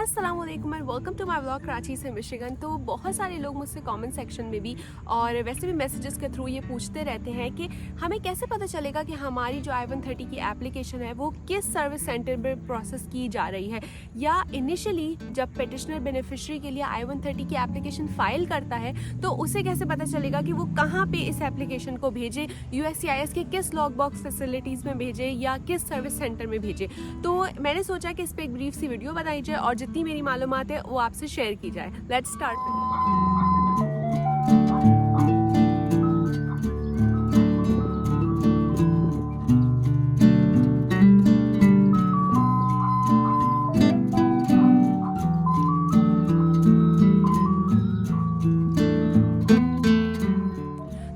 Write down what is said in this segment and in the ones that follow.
अस्सलामुअलैकुम and welcome to my vlog Karachi से Michigan. तो बहुत सारे लोग मुझसे कमेंट सेक्शन में भी और वैसे भी मैसेजेस के थ्रू ये पूछते रहते हैं कि हमें कैसे पता चलेगा कि हमारी जो I-130 की एप्लीकेशन है वो किस सर्विस सेंटर में प्रोसेस की जा रही है, या इनिशियली जब पेटिशनर बेनिफिशियरी के लिए I-130 की एप्लीकेशन फाइल करता है तो उसे कैसे पता चलेगा कि वो कहाँ पे इस एप्लीकेशन को भेजे, USCIS के किस लॉग बॉक्स फैसिलिटीज़ में भेजे या किस सर्विस सेंटर में भेजे। तो मैंने सोचा कि इस पर एक ब्रीफ सी वीडियो बनाई जाए और जितनी मेरी मालूमात है वो आपसे शेयर की जाए। Let's start.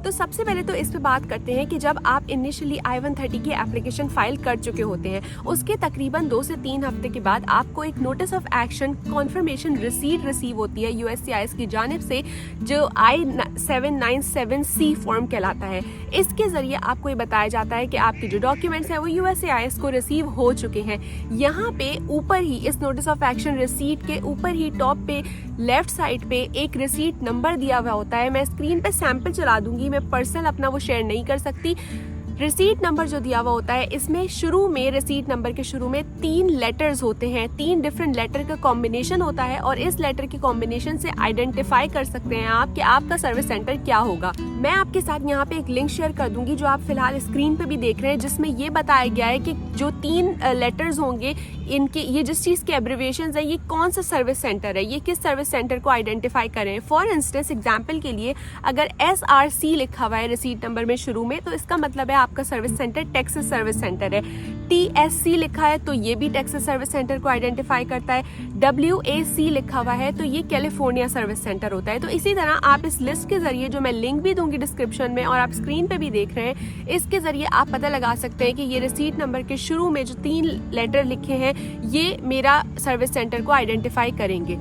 तो सबसे पहले तो इस पे बात करते हैं कि जब आप इनिशियली I-130 की एप्लीकेशन फाइल कर चुके होते हैं, उसके तकरीबन 2 से 3 हफ्ते के बाद आपको एक notice of action conformation receipt receive होती है USCIS की जानिब से, जो I-797C फॉर्म कहलाता है। इसके ज़रिए आपको ये बताया जाता है कि आपके जो डॉक्यूमेंट्स हैं वो USCIS को रिसीव हो चुके हैं। यहाँ पे ऊपर ही इस नोटिस ऑफ एक्शन रिसीट के ऊपर ही टॉप पे लेफ्ट साइड पे एक रिसीट नंबर दिया हुआ होता है। मैं स्क्रीन पे सैंपल चला दूंगी, मैं पर्सनल अपना वो शेयर नहीं कर सकती। रिसीट नंबर जो दिया हुआ होता है, इसमें शुरू में रिसीट नंबर के शुरू में 3 लेटर्स होते हैं, 3 डिफरेंट लेटर का कॉम्बिनेशन होता है और इस लेटर के कॉम्बिनेशन से आइडेंटिफाई कर सकते हैं आप कि आपका सर्विस सेंटर क्या होगा। मैं आपके साथ यहाँ पे एक लिंक शेयर कर दूंगी जो आप फिलहाल स्क्रीन पे भी देख रहे हैं, जिसमें ये बताया गया है कि जो 3 लेटर्स होंगे इनके, ये जिस चीज़ के एब्रिविएशन है, ये कौन सा सर्विस सेंटर है, ये किस सर्विस सेंटर को आइडेंटिफाई करें। फॉर इंस्टेंस एग्जाम्पल के लिए अगर SRC लिखा हुआ है रिसीट नंबर में शुरू में, तो इसका मतलब है आपका service centre Texas service centre है। TSC लिखा है तो ये भी टेक्सास सर्विस सेंटर को आइडेंटिफाई करता है। WAC लिखा हुआ है तो ये कैलिफोर्निया सर्विस सेंटर होता है। तो इसी तरह आप इस लिस्ट के जरिए, जो मैं लिंक भी दूंगी डिस्क्रिप्शन में और आप स्क्रीन पे भी देख रहे हैं, इसके जरिए आप पता लगा सकते हैं कि ये रिसीट नंबर के शुरू में जो 3 लेटर लिखे हैं ये मेरा सर्विस सेंटर को आइडेंटिफाई करेंगे।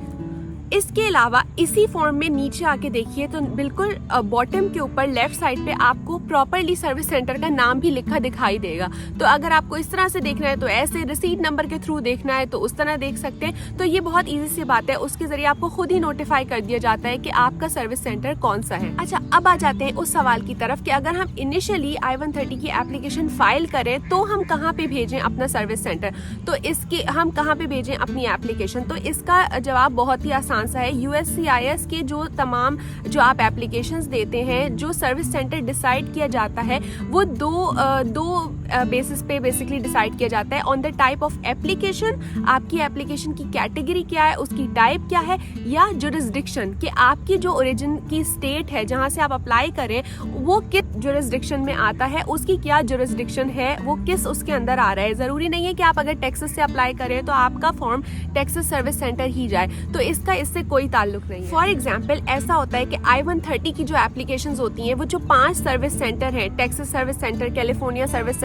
इसके अलावा इसी फॉर्म में नीचे आके देखिए तो बिल्कुल बॉटम के ऊपर लेफ्ट साइड पे आपको प्रॉपरली सर्विस सेंटर का नाम भी लिखा दिखाई देगा। तो अगर आपको इस तरह से देखना है तो ऐसे, रिसीट नंबर के थ्रू देखना है तो उस तरह देख सकते हैं। तो ये बहुत इजी सी बात है, उसके जरिए आपको खुद ही नोटिफाई कर दिया जाता है कि आपका सर्विस सेंटर कौन सा है। अच्छा, अब आ जाते हैं उस सवाल की तरफ कि अगर हम इनिशियली I-130 की एप्लीकेशन फाइल करें तो हम कहाँ पे भेजें अपना सर्विस सेंटर, तो इसकी हम कहाँ पे भेजें अपनी एप्लीकेशन। तो इसका जवाब बहुत ही आसान सा है। USCIS के जो तमाम जो आप एप्लीकेशंस देते हैं, जो सर्विस सेंटर डिसाइड किया जाता है वो दो बेसिस पे बेसिकली डिसाइड किया जाता है। On the type of application, आपकी एप्लीकेशन की कैटेगरी क्या है, उसकी टाइप क्या है, या जुरिस्डिक्शन कि आपकी जो ओरिजिन की स्टेट है जहां से आप अप्लाई करें वो किस जुरिस्डिक्शन में आता है, उसकी क्या जुरिस्डिक्शन है, वो किस उसके अंदर आ रहा है। जरूरी नहीं है कि आप अगर टेक्सास से अप्लाई करें तो आपका फॉर्म टेक्सास सर्विस सेंटर ही जाए, तो इससे कोई ताल्लुक नहीं है। फॉर एग्जाम्पल ऐसा होता है कि I-130 की जो एप्लीकेशंस होती हैं वो जो 5 सर्विस सेंटर हैं, Texas service centre, California service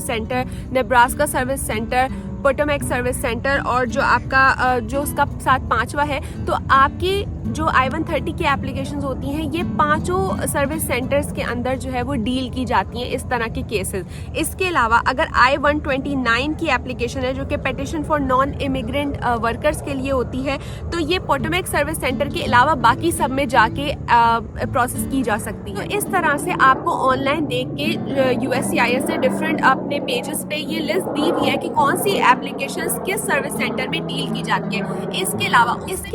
centre, Nebraska service centre, Potomac service centre और जो आपका जो उसका साथ 5वां है, तो आपकी जो I-130 की एप्लीकेशंस होती हैं ये 5 सर्विस सेंटर्स के अंदर जो है वो डील की जाती हैं इस तरह के केसेस। इसके अलावा अगर I-129 की एप्लीकेशन है जो कि petition for non immigrant workers के लिए होती है, तो ये पोटोमैक सर्विस सेंटर के अलावा बाकी सब में जाके प्रोसेस की जा सकती है। तो इस तरह से आपको ऑनलाइन देख के USCIS ने डिफरेंट अपने पेजेस पे ये लिस्ट दी हुई है कि कौन सी एप्लीकेशंस किस सर्विस सेंटर में डील की जाती है। इसके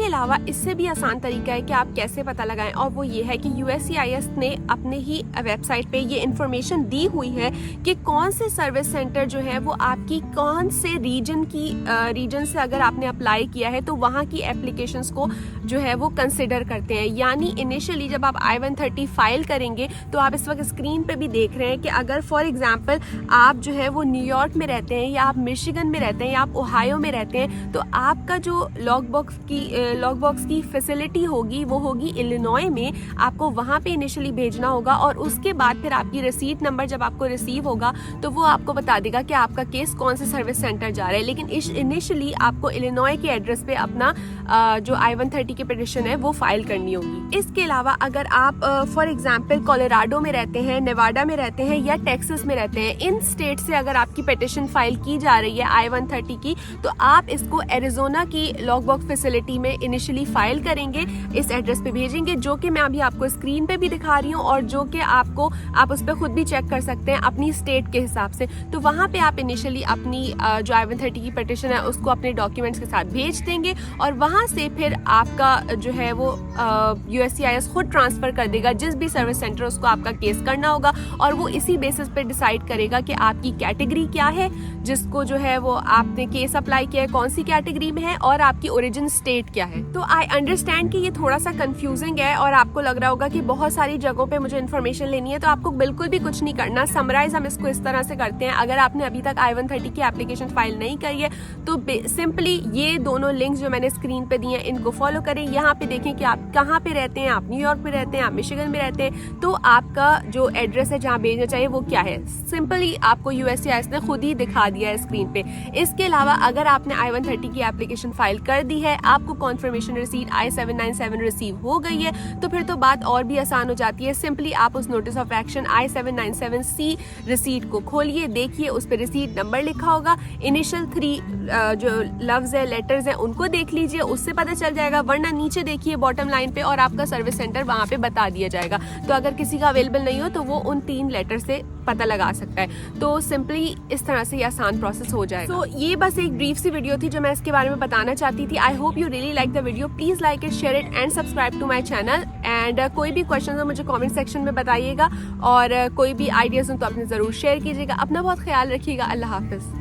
अलावा इससे भी आसान तरीका है कि आप कैसे पता लगाएं, और वो ये है कि USCIS ने अपने ही वेबसाइट पे ये इंफॉर्मेशन दी हुई है कि कौन से सर्विस सेंटर जो है वो आपकी कौन से रीजन से अगर आपने अप्लाई किया है तो वहाँ की एप्लीकेशंस को जो है वो कंसिडर करते हैं। यानी इनिशियली जब आप I-130 फाइल करेंगे तो आप इस वक्त स्क्रीन पे भी देख रहे हैं कि अगर फॉर एग्जांपल आप जो है वो न्यूयॉर्क में रहते हैं या आप मिशिगन में रहते हैं या आप ओहायो में रहते हैं, तो आपका जो लॉग बॉक्स की फैसिलिटी होगी वो होगी इलिनॉय में। आपको वहाँ पे इनिशियली भेजना होगा और उसके बाद फिर आपकी रिसीट नंबर जब आपको रिसीव होगा तो वो आपको बता देगा कि आपका केस कौन से सर्विस सेंटर जा रहा है। लेकिन इनिशियली आपको इलिनॉय के एड्रेस पे अपना जो I-130 की पिटिशन है वो फाइल करनी होगी। इसके अलावा अगर आप फॉर एग्जांपल कोलोराडो में रहते हैं, नेवाडा में रहते हैं या टेक्सास में रहते हैं, इन स्टेट से अगर आपकी पिटिशन फाइल की जा रही है I-130 की, तो आप इसको एरिजोना की लॉगबॉक्स फैसिलिटी में इनिशियली फाइल करेंगे, इस एड्रेस पे भेजेंगे, जो कि मैं अभी आपको स्क्रीन पे भी दिखा रही हूँ और जो कि आप उस पर खुद भी चेक कर सकते हैं अपनी स्टेट के हिसाब से। तो वहाँ पे आप इनिशियली अपनी जो I-130 की पिटिशन है उसको अपने डॉक्यूमेंट्स के साथ भेज देंगे और वहाँ से फिर आपका जो है वो USCIS खुद ट्रांसफ़र कर देगा जिस भी सर्विस सेंटर उसको आपका केस करना होगा, और वो इसी बेसिस पे डिसाइड करेगा कि आपकी कैटेगरी क्या है, जिसको जो है वो आपने केस अप्लाई किया है कौन सी कैटेगरी में है, और आपकी ओरिजिन स्टेट क्या है। तो आई अंडरस्टैंड कि ये थोड़ा सा कंफ्यूजिंग है और आपको लग रहा होगा कि बहुत सारी जगहों पे मुझे इन्फॉर्मेशन लेनी है, तो आपको बिल्कुल भी कुछ नहीं करना। समराइज हम इसको इस तरह से करते हैं, अगर आपने अभी तक I-130 की एप्लीकेशन फाइल नहीं करी है तो सिंपली ये दोनों लिंक्स जो मैंने स्क्रीन पे दिए हैं इनको फॉलो करें। यहाँ पे देखें कि आप कहाँ पे रहते हैं, आप न्यूयॉर्क पे रहते हैं, आप मिशिगन में रहते हैं, तो आपका जो एड्रेस है जहाँ भेजना चाहिए वो क्या है, सिंपली आपको USCIS ने खुद ही दिखा दिया है स्क्रीन पे। इसके अलावा अगर आपने I-130 की एप्लीकेशन फाइल कर दी है, आपको कॉन्फर्मेशन रिसीट I-797 रिसीव हो गई है, तो फिर तो बात और भी आसान हो जाती है। सिंपली आप उस notice of action I-797C receipt को खोलिए, देखिए उस पर रिसीट नंबर लिखा होगा, इनिशियल 3 जो लफ्ज है, लेटर्स हैं, उनको देख लीजिए, उससे पता चल जाएगा, वरना नीचे देखिए बॉटम लाइन पे और आपका सर्विस सेंटर वहाँ पे बता दिया जाएगा। तो अगर किसी का अवेलेबल नहीं हो तो वो उन 3 लेटर से पता लगा सकता है। तो सिंपली इस तरह से ये आसान प्रोसेस हो जाएगा। तो ये बस एक ब्रीफ सी वीडियो थी जो मैं इसके बारे में बताना चाहती थी। I hope you really like the video. Please like it, share it and subscribe to my channel. And कोई भी क्वेश्चन हो मुझे कमेंट सेक्शन में बताइएगा, और कोई भी आइडियाज हो तो आपने ज़रूर शेयर कीजिएगा। अपना बहुत ख्याल रखिएगा। अल्लाह हाफिज़।